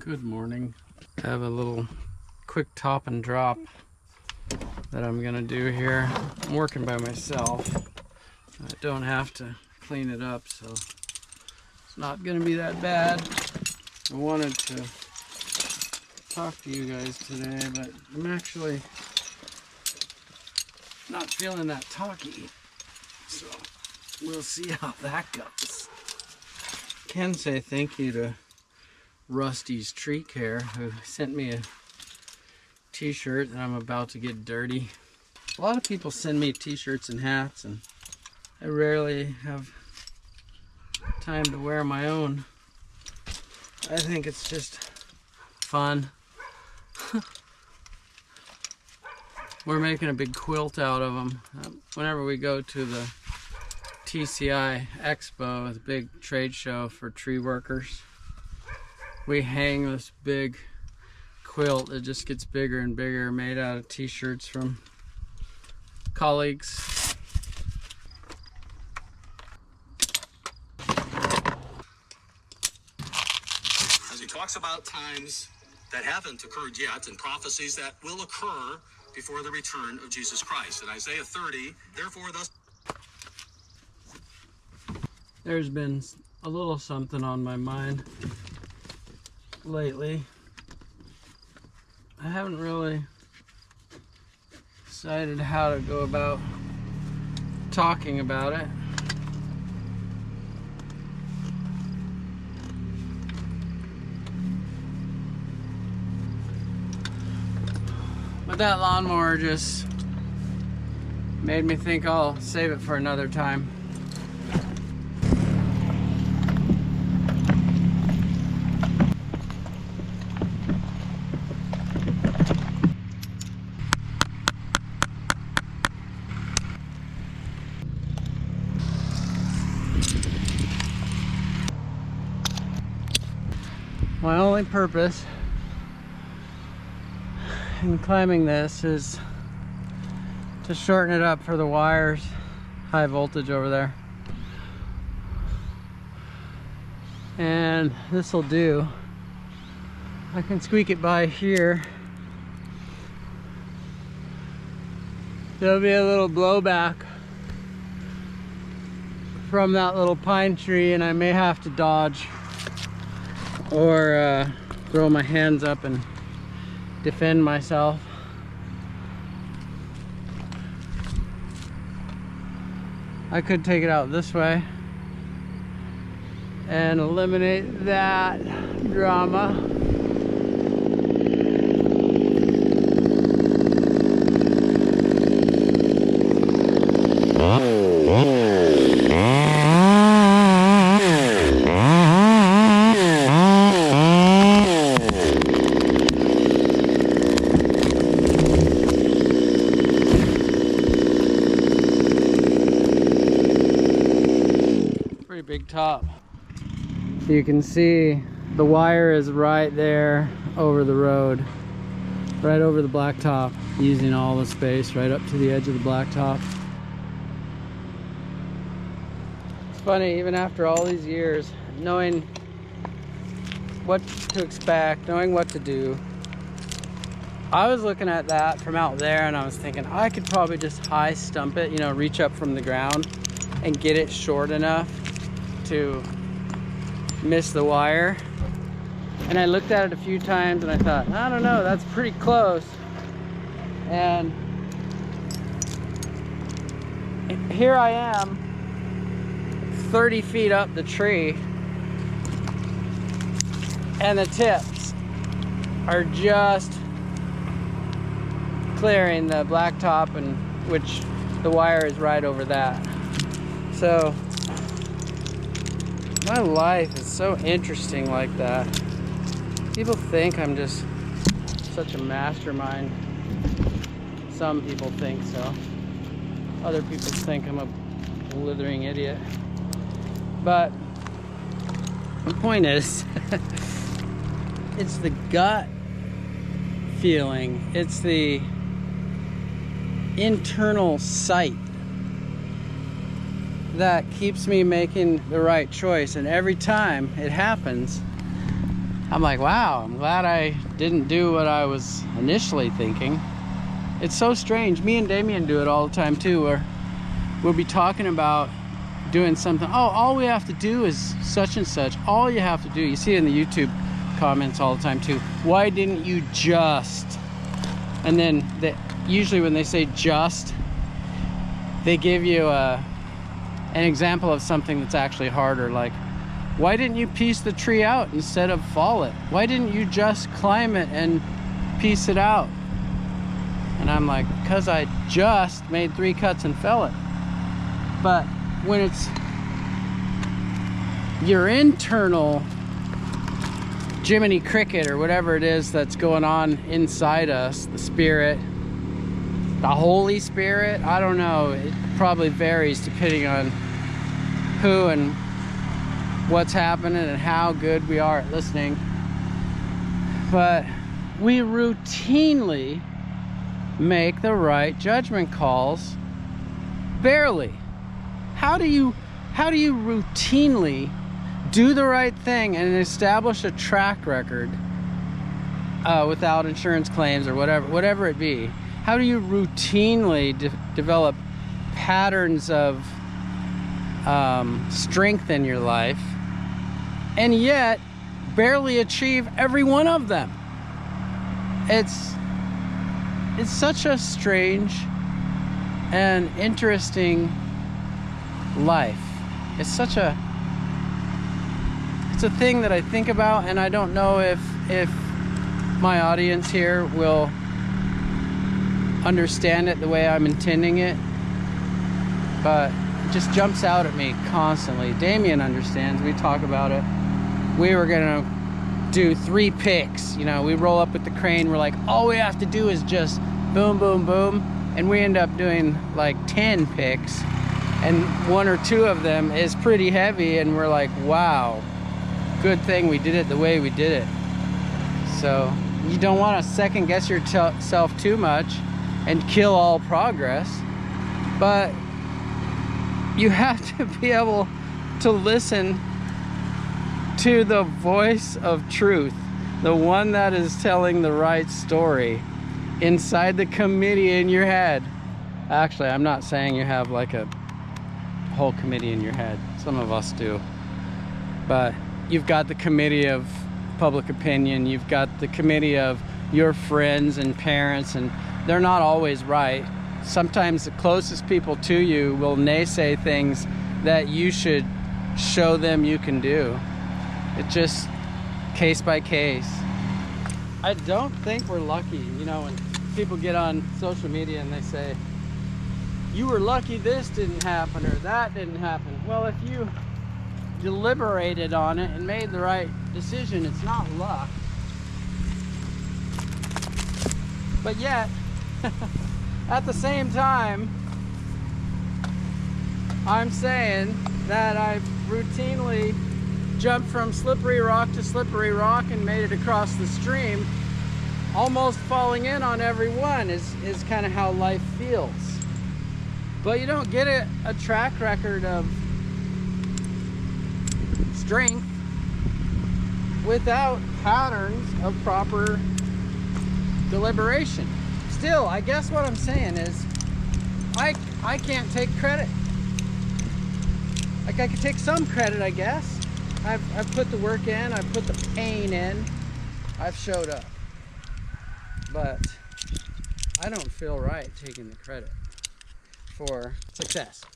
Good morning. I have a little quick top and drop that I'm gonna do here. I'm working by myself. I don't have to clean it up, so it's not gonna be that bad. I wanted to talk to you guys today, but I'm actually not feeling that talky, so we'll see how that goes. Can say thank you to Rusty's Tree Care, who sent me a t-shirt that I'm about to get dirty. A lot of people send me t-shirts and hats, and I rarely have time to wear my own. I think it's just fun. We're making a big quilt out of them. Whenever we go to the TCI Expo, the big trade show for tree workers, we hang this big quilt that just gets bigger and bigger, made out of t-shirts from colleagues. As he talks about times that haven't occurred yet and prophecies that will occur before the return of Jesus Christ. In Isaiah 30, therefore thus... There's been a little something on my mind lately. I haven't really decided how to go about talking about it. But that lawnmower just made me think I'll save it for another time. My only purpose in climbing this is to shorten it up for the wires, high voltage over there. And this will do. I can squeak it by here. There'll be a little blowback from that little pine tree, and I may have to dodge or throw my hands up and defend myself. I could take it out this way and eliminate that drama. Big top. You can see the wire is right there over the road, right over the blacktop, using all the space right up to the edge of the blacktop. It's funny, even after all these years, knowing what to expect, knowing what to do, I was looking at that from out there and I was thinking I could probably just high stump it, you know, reach up from the ground and get it short enough to miss the wire. And I looked at it a few times and I thought, I don't know, that's pretty close. And here I am 30 feet up the tree, and the tips are just clearing the blacktop, and which the wire is right over that. So my life is so interesting like that. People think I'm just such a mastermind. Some people think so. Other people think I'm a blithering idiot. But the point is, it's the gut feeling. It's the internal sight that keeps me making the right choice. And every time it happens, I'm like, wow, I'm glad I didn't do what I was initially thinking. It's so strange. Me and Damien do it all the time too, where we'll be talking about doing something. Oh, all we have to do is such and such. All you have to do, you see it in the YouTube comments all the time too. Why didn't you just? And then usually when they say just, they give you an example of something that's actually harder. Like, why didn't you piece the tree out instead of fall it? Why didn't you just climb it and piece it out? And I'm like, because I just made 3 cuts and fell it. But when it's your internal Jiminy Cricket or whatever it is that's going on inside us, the spirit, the Holy Spirit, I don't know, it probably varies depending on who and what's happening and how good we are at listening. But we routinely make the right judgment calls. Barely. How do you routinely do the right thing and establish a track record without insurance claims or whatever it be? How do you routinely develop patterns of strength in your life and yet barely achieve every one of them? It's such a strange and interesting life. It's a thing that I think about, and I don't know if my audience here will understand it the way I'm intending it, but it just jumps out at me constantly. Damien understands. We talk about it. We were gonna do 3 picks. You know, we roll up with the crane. We're like, all we have to do is just boom, boom, boom. And we end up doing like 10 picks. And 1 or 2 of them is pretty heavy. And we're like, wow, good thing we did it the way we did it. So you don't want to second guess yourself too much and kill all progress. But you have to be able to listen to the voice of truth, the one that is telling the right story inside the committee in your head. Actually, I'm not saying you have like a whole committee in your head. Some of us do. But you've got the committee of public opinion. You've got the committee of your friends and parents, and they're not always right. Sometimes the closest people to you will naysay things that you should show them you can do. It's just case by case. I don't think we're lucky. You know, when people get on social media and they say, you were lucky this didn't happen or that didn't happen. Well, if you deliberated on it and made the right decision, it's not luck. But yet, at the same time, I'm saying that I've routinely jumped from slippery rock to slippery rock and made it across the stream, almost falling in on every one is kind of how life feels. But you don't get a track record of strength without patterns of proper deliberation. Still, I guess what I'm saying is I can't take credit. Like, I could take some credit, I guess. I've put the work in, I've put the pain in, I've showed up. But I don't feel right taking the credit for success.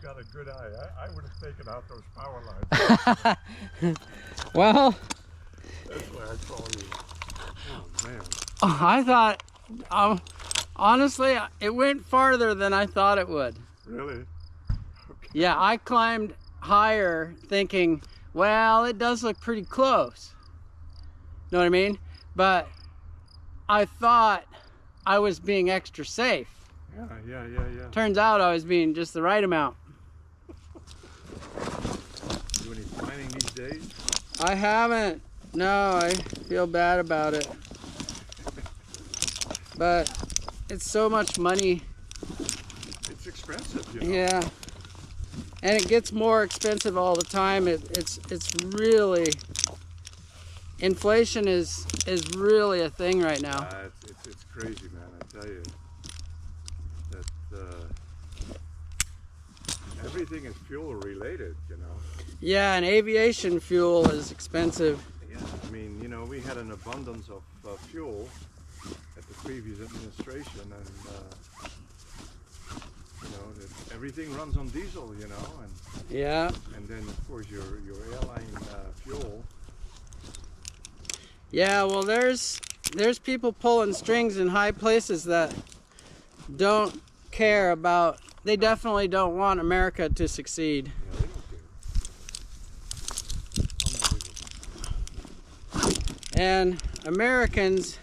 Got a good eye. I would have taken out those power lines. Well, That's why I call you. Oh man. I thought, honestly, it went farther than I thought it would. Really? Yeah, I climbed higher thinking, well, it does look pretty close. Know what I mean? But I thought I was being extra safe. Yeah. Turns out I was being just the right amount. Do any planning these days? I haven't. No, I feel bad about it. But it's so much money. It's expensive, you know. Yeah. And it gets more expensive all the time. It's really, inflation is really a thing right now. It's crazy, man. I tell you that everything is fuel related, you know. Yeah, and aviation fuel is expensive. Yeah, I mean, you know, we had an abundance of fuel at the previous administration, and you know, everything runs on diesel, you know, and Yeah. and then of course your airline fuel. Yeah, well, there's people pulling strings in high places that don't care about. They definitely don't want America to succeed. Yeah, they don't care. Unbelievable. And Americans,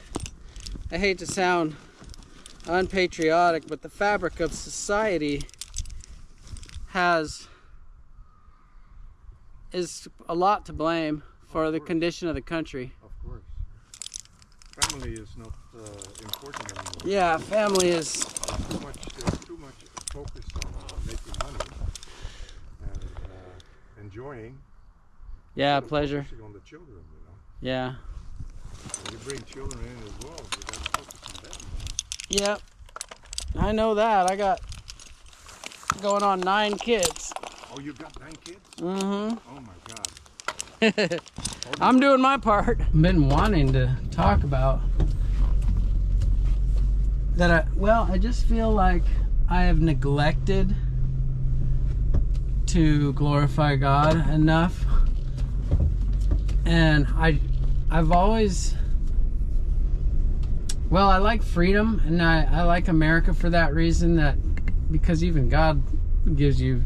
I hate to sound unpatriotic, but the fabric of society is a lot to blame for the condition of the country. Of course. Family is not important anymore. Yeah, family is. There's too much focus on making money and enjoying. Yeah, instead of pleasure. focusing on the children, you know. Yeah. When you bring children in as well, you got to focus on them. Yep. I know that. I got going on 9 kids. Oh, you got 9 kids? Mm-hmm. Oh my God. I'm doing my part. I've been wanting to talk about that. I just feel like I have neglected to glorify God enough, and I've always, well, I like freedom, and I like America for that reason, that because even God gives you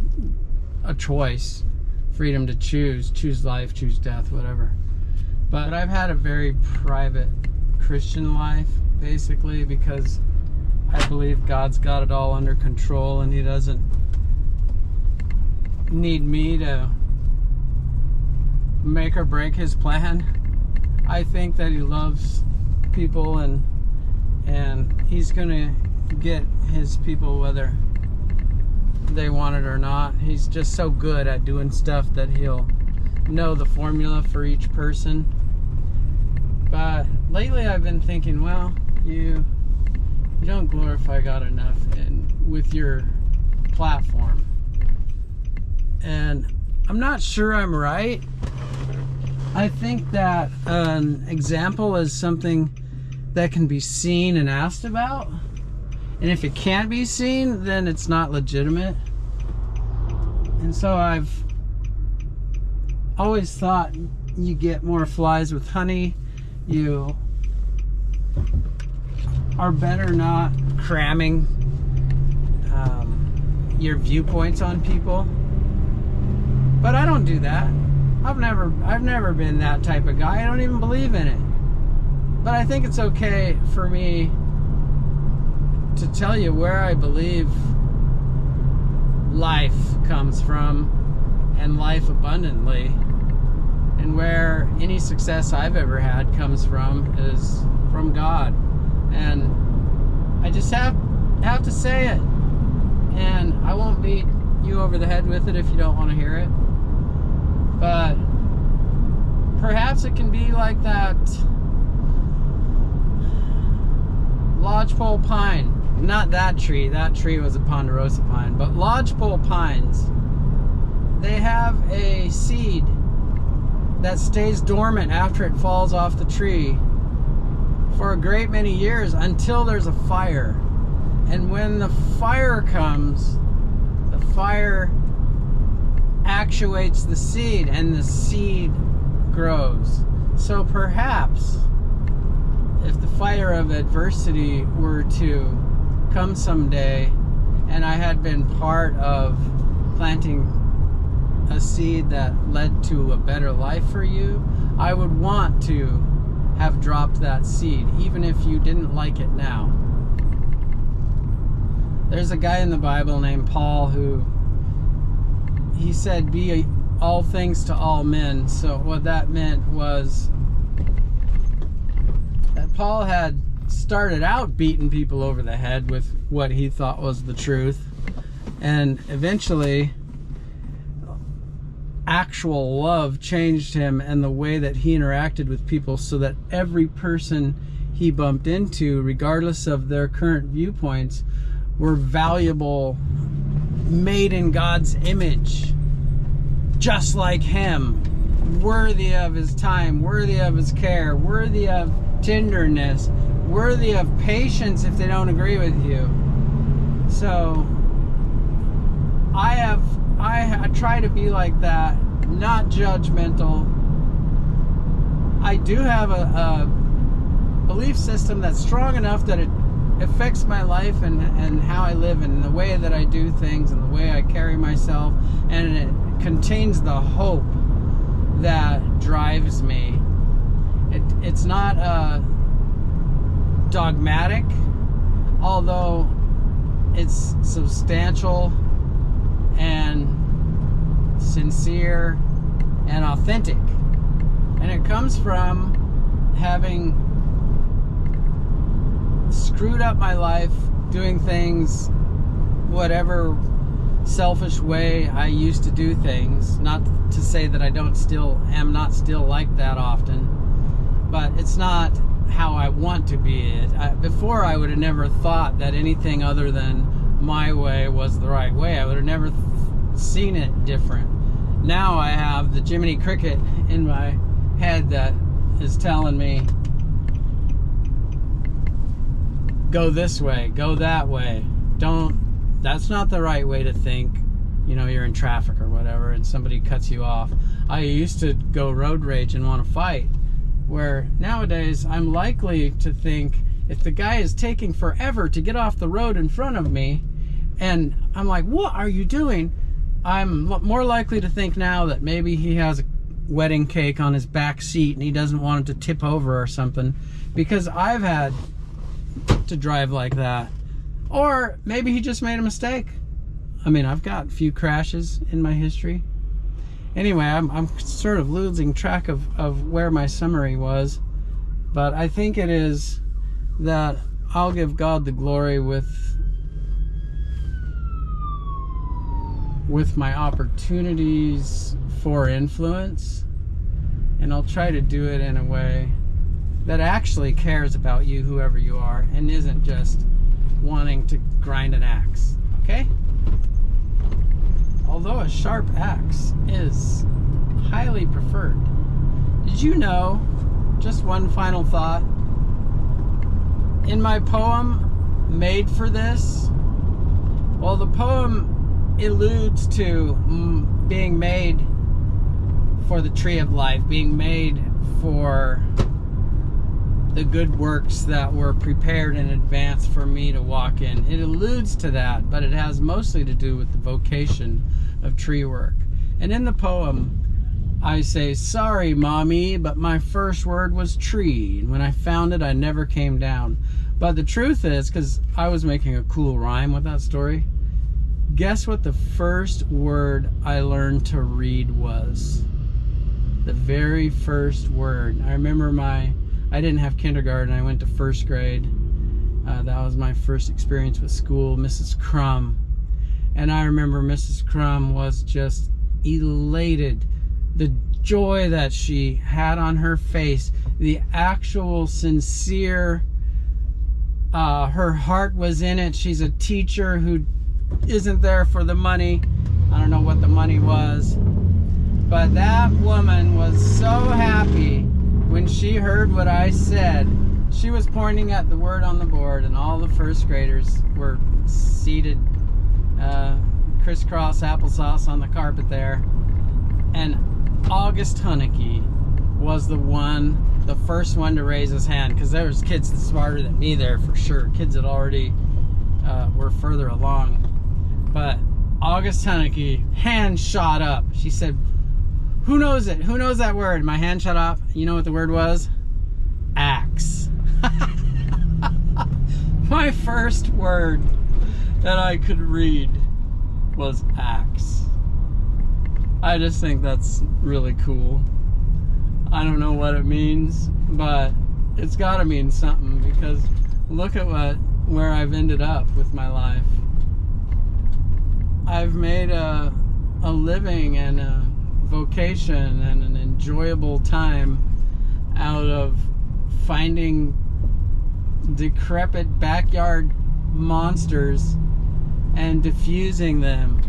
a choice, freedom to choose life, choose death, whatever. But I've had a very private Christian life, basically, because I believe God's got it all under control, and He doesn't need me to make or break His plan. I think that He loves people, and He's gonna get His people whether they want it or not. He's just so good at doing stuff that He'll know the formula for each person. But lately I've been thinking, well, you don't glorify God enough with your platform. And I'm not sure I'm right. I think that an example is something that can be seen and asked about. And if it can't be seen, then it's not legitimate. And so I've always thought you get more flies with honey. You are better not cramming your viewpoints on people. But I don't do that. I've never been that type of guy. I don't even believe in it. But I think it's okay for me to tell you where I believe life comes from, and life abundantly, and where any success I've ever had comes from is from God. And I just have to say it, and I won't beat you over the head with it if you don't want to hear it. But perhaps it can be like that lodgepole pine. Not that tree was a ponderosa pine, but lodgepole pines, they have a seed that stays dormant after it falls off the tree for a great many years until there's a fire. And when the fire comes, the fire actuates the seed, and the seed grows. So perhaps fire of adversity were to come someday, and I had been part of planting a seed that led to a better life for you, I would want to have dropped that seed, even if you didn't like it now. There's a guy in the Bible named Paul who, he said, be all things to all men. So what that meant was that Paul had started out beating people over the head with what he thought was the truth, and eventually actual love changed him and the way that he interacted with people, so that every person he bumped into, regardless of their current viewpoints, were valuable, made in God's image, just like him, worthy of his time, worthy of his care, worthy of tenderness, worthy of patience if they don't agree with you. So I try to be like that, not judgmental. I do have a belief system that's strong enough that it affects my life and how I live and the way that I do things and the way I carry myself, and it contains the hope that drives me. It's not dogmatic, although it's substantial and sincere and authentic, and it comes from having screwed up my life doing things whatever selfish way I used to do things. Not to say that I am not still like that often, but it's not how I want to be. Before, I would have never thought that anything other than my way was the right way. I would have never seen it different. Now I have the Jiminy Cricket in my head that is telling me, go this way, go that way. That's not the right way to think. You know, you're in traffic or whatever and somebody cuts you off. I used to go road rage and want to fight, where nowadays I'm likely to think, if the guy is taking forever to get off the road in front of me and I'm like, what are you doing? I'm more likely to think now that maybe he has a wedding cake on his back seat and he doesn't want it to tip over or something, because I've had to drive like that. Or maybe he just made a mistake. I mean, I've got a few crashes in my history. Anyway, I'm sort of losing track of where my summary was, but I think it is that I'll give God the glory with my opportunities for influence, and I'll try to do it in a way that actually cares about you, whoever you are, and isn't just wanting to grind an axe, okay? Although a sharp axe is highly preferred. Did you know, just one final thought, in my poem, Made for This, well, the poem alludes to being made for the tree of life, being made for the good works that were prepared in advance for me to walk in. It alludes to that, but it has mostly to do with the vocation of tree work. And in the poem, I say, sorry, mommy, but my first word was tree. And when I found it, I never came down. But the truth is, because I was making a cool rhyme with that story, guess what the first word I learned to read was? The very first word. I remember I didn't have kindergarten. I went to first grade. That was my first experience with school, Mrs. Crum. And I remember Mrs. Crum was just elated. The joy that she had on her face, the actual sincere, her heart was in it. She's a teacher who isn't there for the money. I don't know what the money was. But that woman was so happy when she heard what I said. She was pointing at the word on the board, and all the first graders were seated crisscross applesauce on the carpet there. And August Hunneke was the one the first one to raise his hand, because there was kids smarter than me there for sure. Kids that already were further along. But August Hunneke, hand shot up. She said, "Who knows it? Who knows that word?" My hand shot up. You know what the word was? Axe. My first word that I could read was axe. I just think that's really cool. I don't know what it means, but it's gotta mean something, because look at where I've ended up with my life. I've made a living and a vocation and an enjoyable time out of finding decrepit backyard monsters and diffusing them.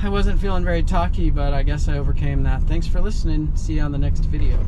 I wasn't feeling very talky, but I guess I overcame that. Thanks for listening. See you on the next video.